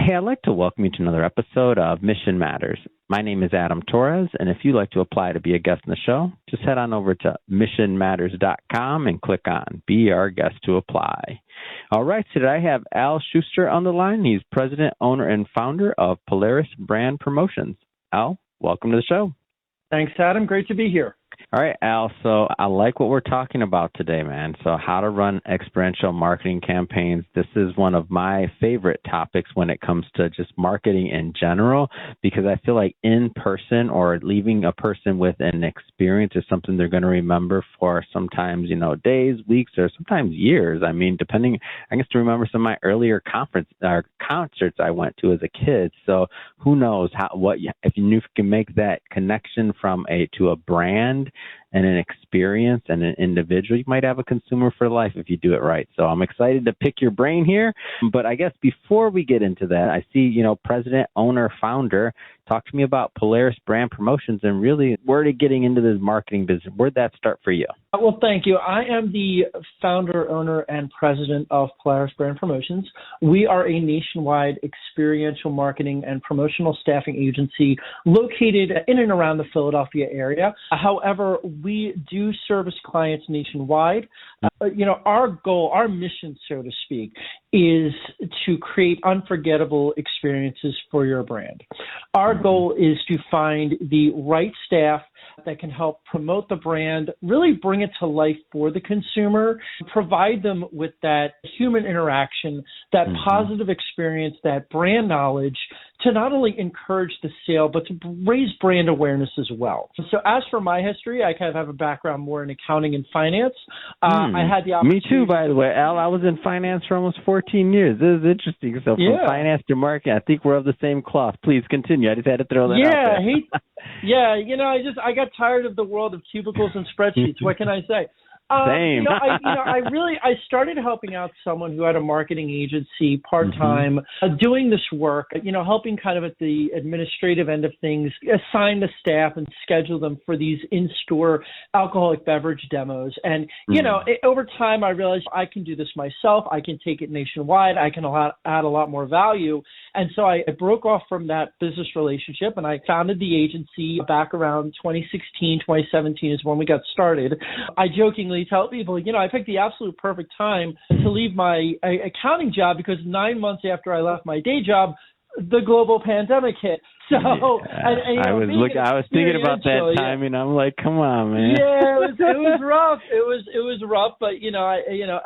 Hey, I'd like to welcome you to another episode of Mission Matters. My name is Adam Torres, and if you'd like to apply to be a guest in the show, just head on over to missionmatters.com and click on Be Our Guest to apply. All right, so today I have Al Schuster on the line. He's president, owner, and founder of Polaris Brand Promotions. Al, welcome to the show. Thanks, Adam. Great to be here. All right, Al, so I like what we're talking about today, man. So how to run experiential marketing campaigns. This is one of my favorite topics when it comes to just marketing in general, because I feel like in person or leaving a person with an experience is something they're going to remember for sometimes, days, weeks, or sometimes years. I mean, depending, I can still remember some of my earlier concerts I went to as a kid. So who knows if you can make that connection to a brand and an experience and an individual, you might have a consumer for life if you do it right. So I'm excited to pick your brain here. But I guess before we get into that, I see, president, owner, founder. Talk to me about Polaris Brand Promotions and really where to getting into this marketing business. Where'd that start for you? Well, thank you. I am the founder, owner, and president of Polaris Brand Promotions. We are a nationwide experiential marketing and promotional staffing agency located in and around the Philadelphia area. However, we do service clients nationwide. Our goal, our mission, so to speak, is to create unforgettable experiences for your brand. Our goal is to find the right staff that can help promote the brand, really bring it to life for the consumer, provide them with that human interaction, that positive experience, that brand knowledge, to not only encourage the sale, but to raise brand awareness as well. So as for my history, I kind of have a background more in accounting and finance. I had the opportunity. Me too, by the way, Al. I was in finance for almost 14 years. This is interesting. So from finance to marketing, I think we're of the same cloth. Please continue. I just had to throw that out there. I got tired of the world of cubicles and spreadsheets. What can I say? Same. I started helping out someone who had a marketing agency part-time, doing this work, helping kind of at the administrative end of things, assign the staff and schedule them for these in-store alcoholic beverage demos. And, over time, I realized I can do this myself. I can take it nationwide. I can add a lot more value. And so I broke off from that business relationship and I founded the agency back around 2016, 2017 is when we got started. I jokingly tell people, I picked the absolute perfect time to leave my accounting job because 9 months after I left my day job, the global pandemic hit. So I was thinking about that timing. I'm like, come on, man. Yeah, it was rough. It was rough, but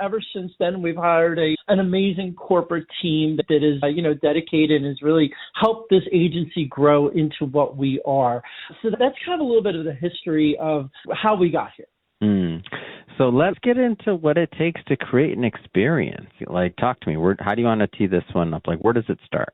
ever since then we've hired an amazing corporate team that is dedicated and has really helped this agency grow into what we are. So that's kind of a little bit of the history of how we got here. So let's get into what it takes to create an experience. Like, talk to me. How do you want to tee this one up? Like, where does it start?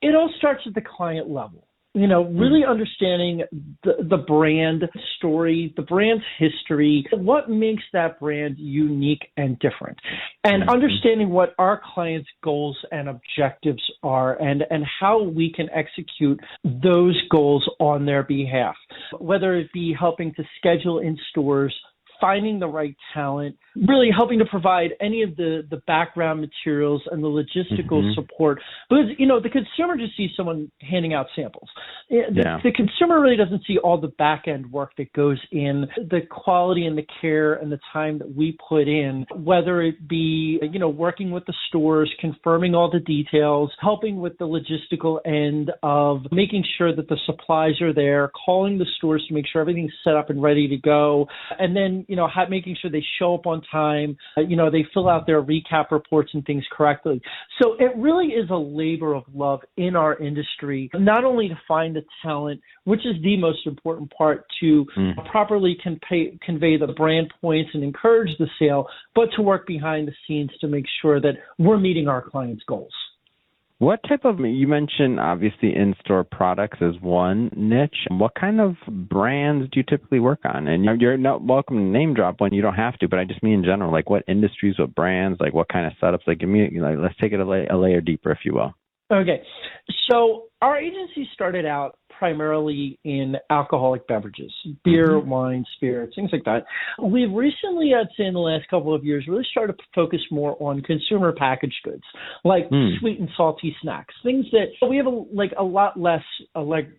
It all starts at the client level. Really understanding the brand story, the brand's history, what makes that brand unique and different, and understanding what our clients' goals and objectives are and how we can execute those goals on their behalf, whether it be helping to schedule in stores, finding the right talent, really helping to provide any of the background materials and the logistical support. Because, the consumer just sees someone handing out samples. The consumer really doesn't see all the back-end work that goes in, the quality and the care and the time that we put in, whether it be, working with the stores, confirming all the details, helping with the logistical end of making sure that the supplies are there, calling the stores to make sure everything's set up and ready to go, and then, making sure they show up on time, they fill out their recap reports and things correctly. So it really is a labor of love in our industry, not only to find the talent, which is the most important part to properly convey the brand points and encourage the sale, but to work behind the scenes to make sure that we're meeting our clients' goals. What type of, you mentioned obviously in-store products as one niche. What kind of brands do you typically work on? And you're not welcome to name drop one, you don't have to, but I just mean in general, like what industries, what brands, like what kind of setups, like give me, let's take it a layer deeper, if you will. Okay. So our agency started out primarily in alcoholic beverages, beer, wine, spirits, things like that. We've recently, I'd say in the last couple of years, really started to focus more on consumer packaged goods, like sweet and salty snacks, things that we have a lot less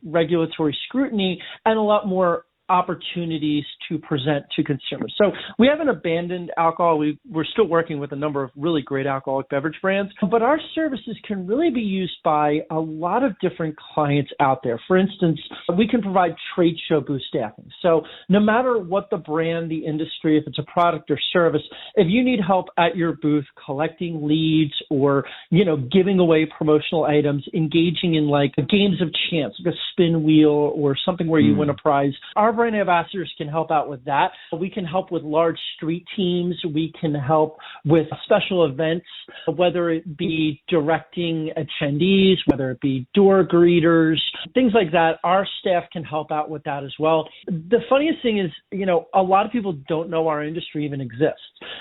regulatory scrutiny and a lot more opportunities to present to consumers. So we haven't abandoned alcohol. We're still working with a number of really great alcoholic beverage brands, but our services can really be used by a lot of different clients out there. For instance, we can provide trade show booth staffing. So no matter what the brand, the industry, if it's a product or service, if you need help at your booth collecting leads or, giving away promotional items, engaging in like games of chance, like a spin wheel or something where you win a prize, our brand ambassadors can help out with that. We can help with large street teams. We can help with special events, whether it be directing attendees, whether it be door greeters, things like that. Our staff can help out with that as well. The funniest thing is, a lot of people don't know our industry even exists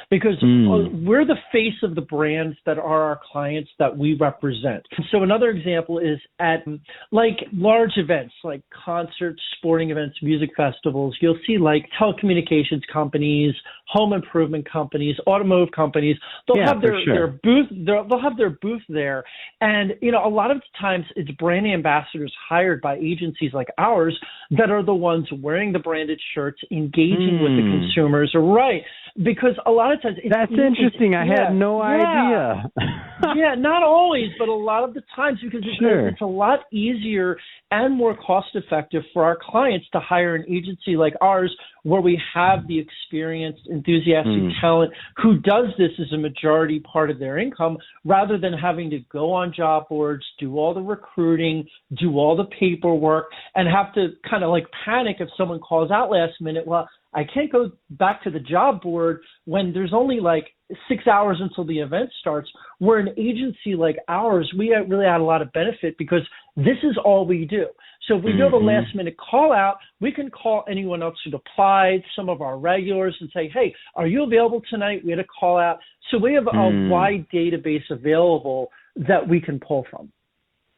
because we're the face of the brands that are our clients that we represent. So another example is at like large events, like concerts, sporting events, music festivals, you'll see like telecommunications companies, home improvement companies, automotive companies. They'll have their booth. They'll have their booth there, and a lot of times it's brand ambassadors hired by agencies like ours that are the ones wearing the branded shirts, engaging with the consumers. Right? Because a lot of times that's interesting. I had no idea. Yeah, not always, but a lot of the times because it's a lot easier and more cost effective for our clients to hire an agency like ours where we have the experienced, enthusiastic talent who does this as a majority part of their income rather than having to go on job boards, do all the recruiting, do all the paperwork, and have to kind of like panic if someone calls out last minute. Well, I can't go back to the job board when there's only like 6 hours until the event starts. Where an agency like ours, we really had a lot of benefit because this is all we do. So if we know the last minute call out, we can call anyone else who'd applied, some of our regulars, and say, hey, are you available tonight? We had a call out. So we have a wide database available that we can pull from.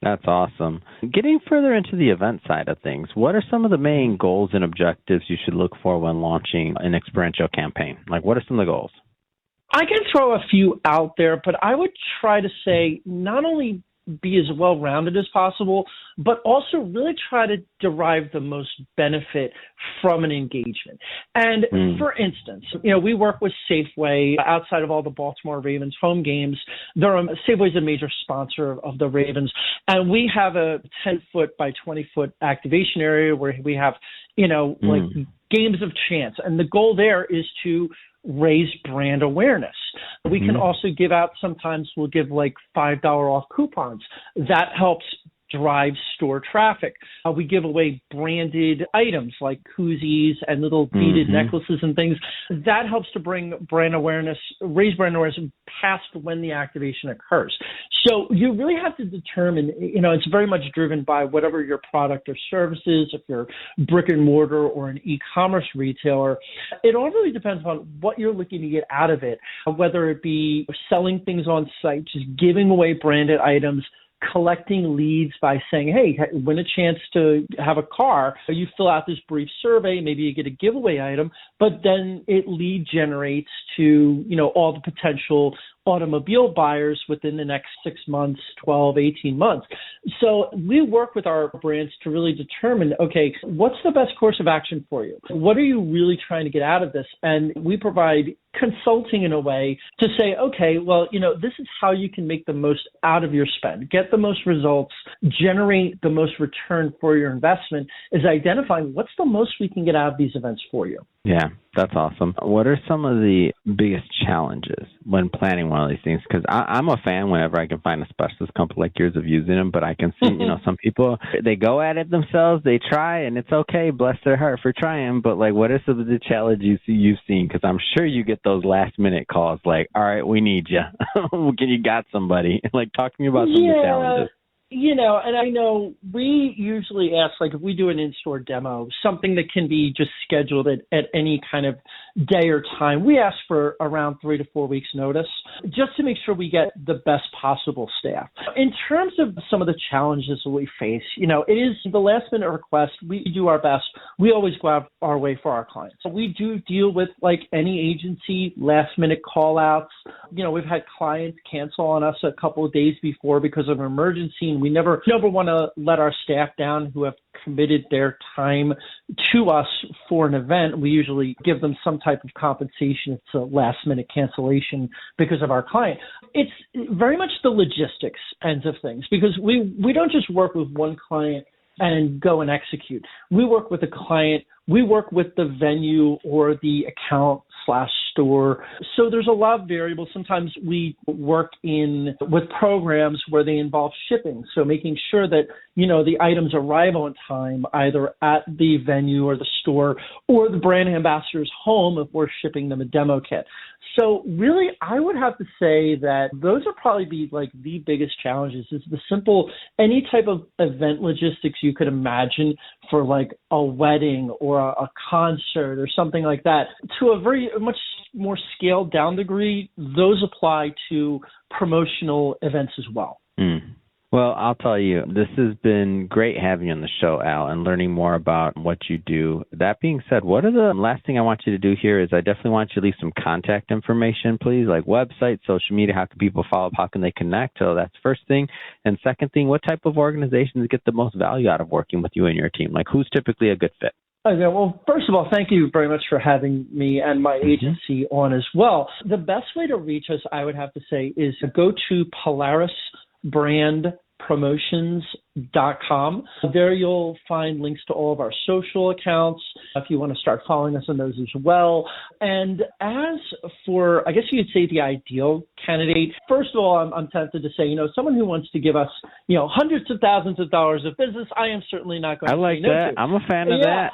That's awesome. Getting further into the event side of things, what are some of the main goals and objectives you should look for when launching an experiential campaign? Like, what are some of the goals? I can throw a few out there, but I would try to say not only be as well-rounded as possible, but also really try to derive the most benefit from an engagement. And for instance, we work with Safeway outside of all the Baltimore Ravens home games. Safeway is a major sponsor of the Ravens, and we have a 10-foot by 20-foot activation area where we have, like games of chance. And the goal there is to raise brand awareness. We can also give out, sometimes we'll give like $5 off coupons. That helps drive store traffic. We give away branded items like koozies and little beaded necklaces and things. That helps to bring brand awareness, raise brand awareness past when the activation occurs. So you really have to determine, it's very much driven by whatever your product or service is, if you're brick and mortar or an e-commerce retailer. It all really depends on what you're looking to get out of it, whether it be selling things on site, just giving away branded items, collecting leads by saying, hey, win a chance to have a car. You fill out this brief survey, maybe you get a giveaway item, but then it lead generates to, all the potential automobile buyers within the next 6 months, 12, 18 months. So we work with our brands to really determine, okay, what's the best course of action for you? What are you really trying to get out of this? And we provide consulting in a way to say, okay, well, this is how you can make the most out of your spend, get the most results, generate the most return for your investment, is identifying what's the most we can get out of these events for you. Yeah, that's awesome. What are some of the biggest challenges when planning one of these things? Because I'm a fan whenever I can find a specialist company like yours of using them, but I can see, some people, they go at it themselves, they try, and it's okay, bless their heart for trying, but like, what are some of the challenges you've seen? Because I'm sure you get those last minute calls like, all right, we need you. Can you got somebody? Like, talk to me about some of the challenges. And I know we usually ask, like, if we do an in-store demo, something that can be just scheduled at any kind of, day or time. We ask for around 3 to 4 weeks notice just to make sure we get the best possible staff. In terms of some of the challenges that we face, it is the last minute request. We do our best. We always go out our way for our clients. We do deal with, like any agency, last minute call outs. We've had clients cancel on us a couple of days before because of an emergency, and we never want to let our staff down who have committed their time to us for an event. We usually give them some type of compensation. It's a last minute cancellation because of our client. It's very much the logistics ends of things, because we don't just work with one client and go and execute. We work with a client. We work with the venue or the account/store. So there's a lot of variables. Sometimes we work with programs where they involve shipping. So making sure that, the items arrive on time, either at the venue or the store or the brand ambassador's home if we're shipping them a demo kit. So really, I would have to say that those are probably the biggest challenges, is any type of event logistics you could imagine for like a wedding or a concert or something like that. To a very much more scaled down degree, those apply to promotional events as well. Well, I'll tell you, this has been great having you on the show, Al, and learning more about what you do. That being said, last thing I want you to do here is I definitely want you to leave some contact information, please, like website, social media. How can people follow up? How can they connect? So that's first thing. And second thing, what type of organizations get the most value out of working with you and your team? Like, who's typically a good fit? Okay, well, first of all, thank you very much for having me and my agency on as well. The best way to reach us, I would have to say, is go to PolarisBrandPromotions.com. There you'll find links to all of our social accounts if you want to start following us on those as well. And as for, I guess you could say, the ideal candidate, first of all, I'm tempted to say, someone who wants to give us, hundreds of thousands of dollars of business, I am certainly not going to say no that. to. I'm a fan of that.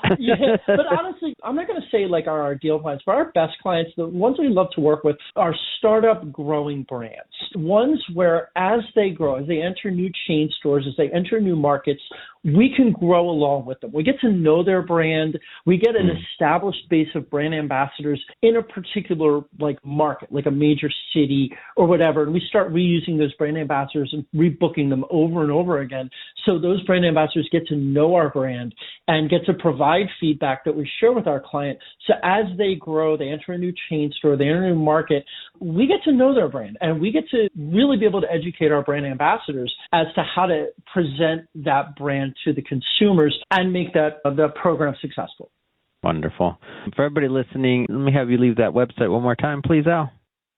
But honestly, I'm not going to say like our ideal clients, but our best clients, the ones we love to work with, are startup growing brands. Ones where as they grow, as they enter new chain stores, as they enter new markets, we can grow along with them. We get to know their brand. We get an established base of brand ambassadors in a particular market, like a major city or whatever. And we start reusing those brand ambassadors and rebooking them over and over again. So those brand ambassadors get to know our brand and get to provide feedback that we share with our client. So as they grow, they enter a new chain store, they enter a new market, we get to know their brand, and we get to really be able to educate our brand ambassadors as to how to present that brand to the consumers and make the program successful. Wonderful. For everybody listening, let me have you leave that website one more time, please, Al.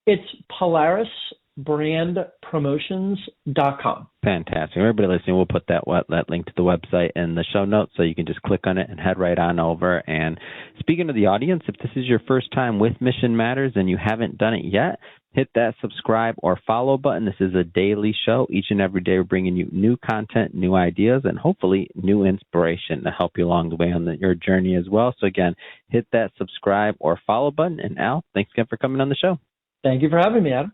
It's PolarisBrandPromotions.com. Fantastic. Everybody listening, we'll put that link to the website in the show notes, so you can just click on it and head right on over. And speaking to the audience, if this is your first time with Mission Matters and you haven't done it yet, hit that subscribe or follow button. This is a daily show. Each and every day we're bringing you new content, new ideas, and hopefully new inspiration to help you along the way on your journey as well. So again, hit that subscribe or follow button. And Al, thanks again for coming on the show. Thank you for having me, Adam.